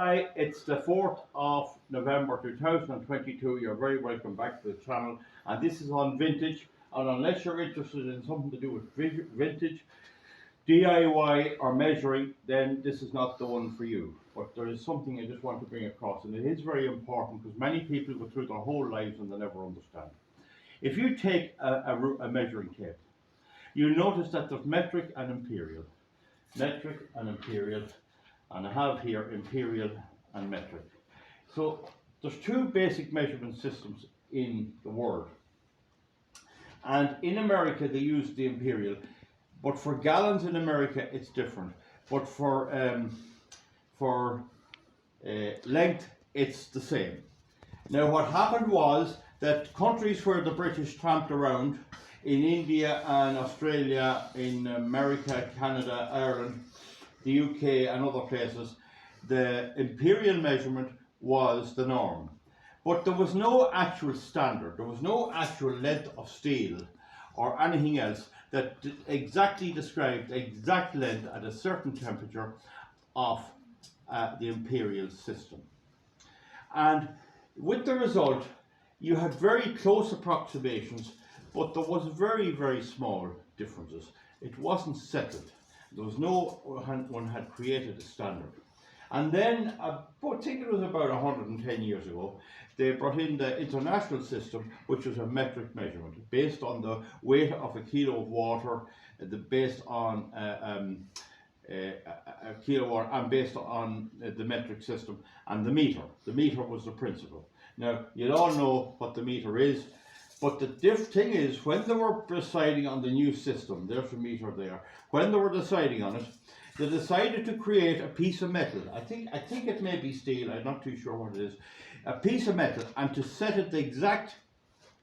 Hi, it's the 4th of November 2022. You're very welcome back to the channel. And this is on vintage. And unless you're interested in something to do with vintage, DIY or measuring, then this is not the one for you. But there is something I just want to bring across. And it is very important because many people go through their whole lives and they never understand. If you take a measuring tape, you'll notice that there's metric and imperial. Metric and imperial. And I have here imperial and metric. So there's two basic measurement systems in the world. And in America they use the imperial, but for gallons in America it's different. But for length it's the same. Now what happened was that countries where the British tramped around, in India and Australia, in America, Canada, Ireland, the UK and other places, the imperial measurement was the norm. But there was no actual standard, there was no actual length of steel or anything else that exactly described the exact length at a certain temperature of the imperial system. And with the result, you had very close approximations, but there was very, very small differences. It wasn't settled. There was no one had created a standard. And then, I think it was about 110 years ago, they brought in the international system, which was a metric measurement, based on the weight of a kilo of water, based on a kilowatt, and based on the metric system, and the meter. The meter was the principle. Now, you all know what the meter is. But the thing is, when they were deciding on the new system, there's a meter there, when they were deciding on it, they decided to create a piece of metal. I think it may be steel, I'm not too sure what it is. A piece of metal, and to set it the exact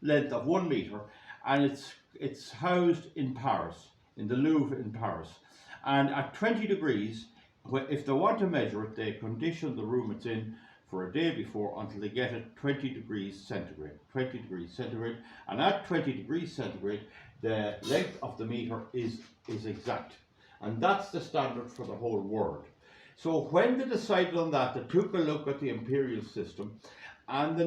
length of 1 meter, and it's housed in Paris, in the Louvre in Paris. And at 20 degrees, if they want to measure it, they condition the room it's in for a day before until they get it 20 degrees centigrade. 20 degrees centigrade, and at 20 degrees centigrade the length of the meter is exact, and that's the standard for the whole world. So when they decided on that, they took a look at the imperial system, and the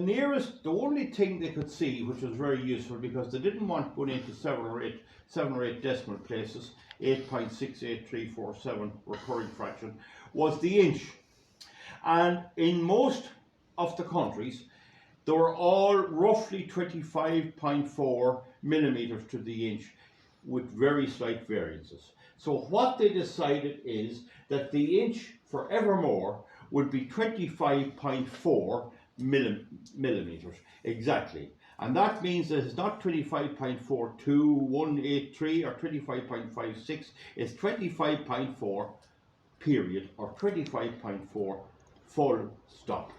only thing they could see, which was very useful because they didn't want going into 7 or 8 decimal places, 8.68347 recurring fraction, was the inch. And in most of the countries, they were all roughly 25.4 millimeters to the inch, with very slight variances. So what they decided is that the inch forevermore would be 25.4 millimeters exactly. And that means that it's not 25.42183 or 25.56, it's 25.4 period, or 25.4 full stop.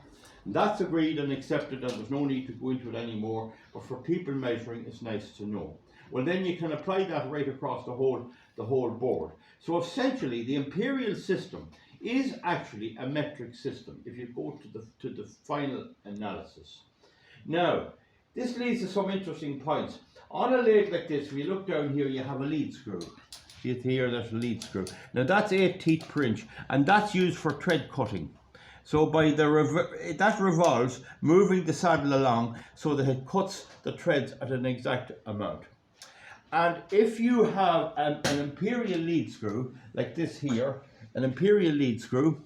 And that's agreed and accepted, and there's no need to go into it anymore, but for people measuring it's nice to know. Well, then you can apply that right across the whole board. So essentially the imperial system is actually a metric system if you go to the final analysis. Now this leads to some interesting points. On a lathe like this, if you look down here, you have a lead screw. See it here, there's a lead screw. Now that's 8 teeth per inch, and that's used for thread cutting. So by that revolves, moving the saddle along so that it cuts the threads at an exact amount. And if you have an imperial lead screw, like this here, an imperial lead screw,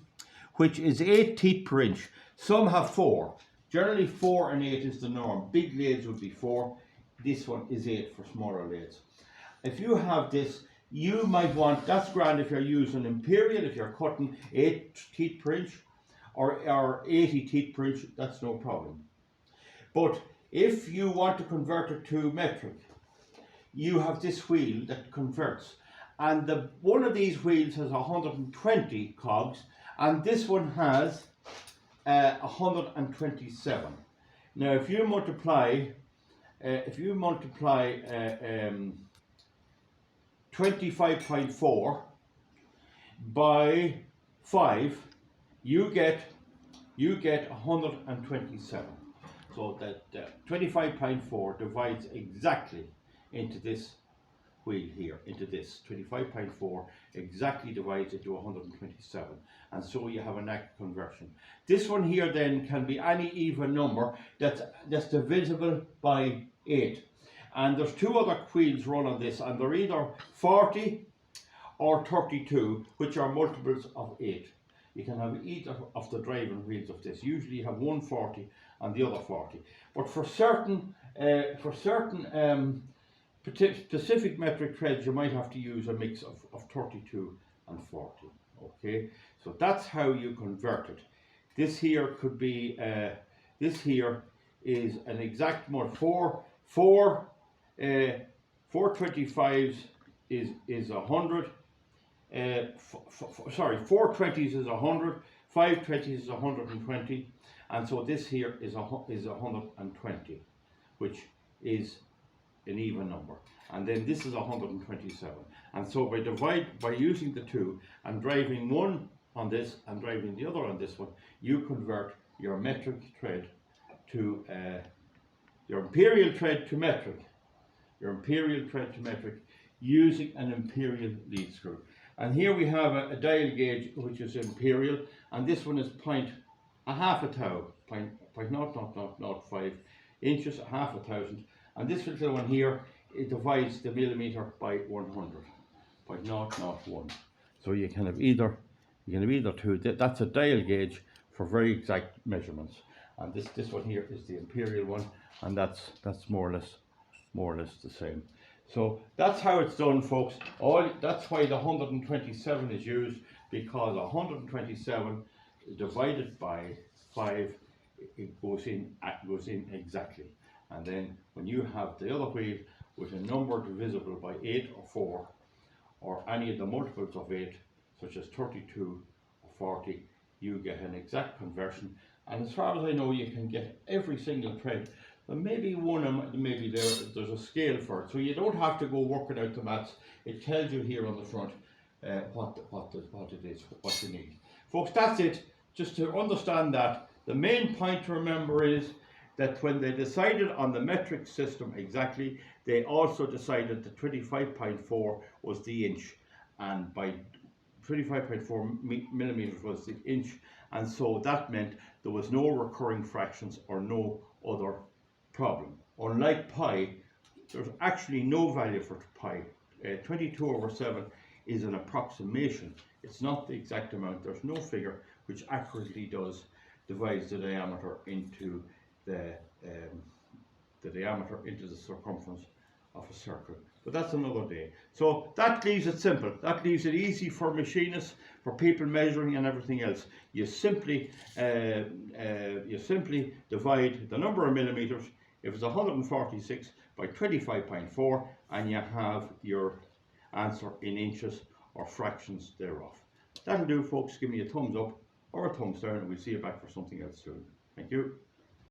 which is 8 teeth per inch, some have 4. Generally 4 and 8 is the norm. Big lathes would be 4, this one is 8 for smaller lathes. If you have this, you might want, that's grand if you're using imperial, if you're cutting 8 teeth per inch or 80 teeth per inch, that's no problem. But if you want to convert it to metric, you have this wheel that converts, and one of these wheels has 120 cogs, and this one has 127. Now if you multiply 25.4 by 5, you get 127. So that 25.4 divides exactly into this wheel here into this 25.4 exactly divides it to 127, and so you have an exact conversion. This one here then can be any even number that's divisible by 8, and there's two other wheels run on this, and they're either 40 or 32, which are multiples of 8. You can have either of the driving wheels of this. Usually you have one 40 and the other 40, but for certain specific metric threads, you might have to use a mix of 32 and 40. Okay, so that's how you convert it. This here could be, this here is an exact more 425s is 100. Sorry, 420s is 100, 520s is 120, and so this here is 120, which is an even number, and then this is 127, and so by using the two and driving one on this and driving the other on this one, you convert your metric thread to your imperial thread to metric, using an imperial lead screw. And here we have a dial gauge which is imperial, and this one is half a thou, 0.0005 inches, a half a thousand. And this little one here, it divides the millimeter by 100, 0.001. So you can have either two. That's a dial gauge for very exact measurements. And this one here is the imperial one, and that's more or less the same. So that's how it's done, folks. That's why the 127 is used, because 127 divided by 5, it goes in exactly. And then when you have the other wheel with a number divisible by 8 or 4, or any of the multiples of 8, such as 32 or 40, you get an exact conversion. And as far as I know, you can get every single thread. But maybe maybe there's a scale for it, so you don't have to go working out the maths. It tells you here on the front what it is, what you need. Folks, that's it. Just to understand that, the main point to remember is that when they decided on the metric system exactly, they also decided that 25.4 was the inch, and by 25.4 millimeters was the inch, and so that meant there was no recurring fractions or no other problem. Unlike pi, there's actually no value for pi. 22/7 is an approximation. It's not the exact amount. There's no figure which accurately divides the diameter into the circumference of a circle. But that's another day. So that leaves it simple. That leaves it easy for machinists, for people measuring and everything else. You simply divide the number of millimeters. If it's 146 by 25.4, and you have your answer in inches or fractions thereof. That'll do, folks. Give me a thumbs up or a thumbs down, and we'll see you back for something else soon. Thank you.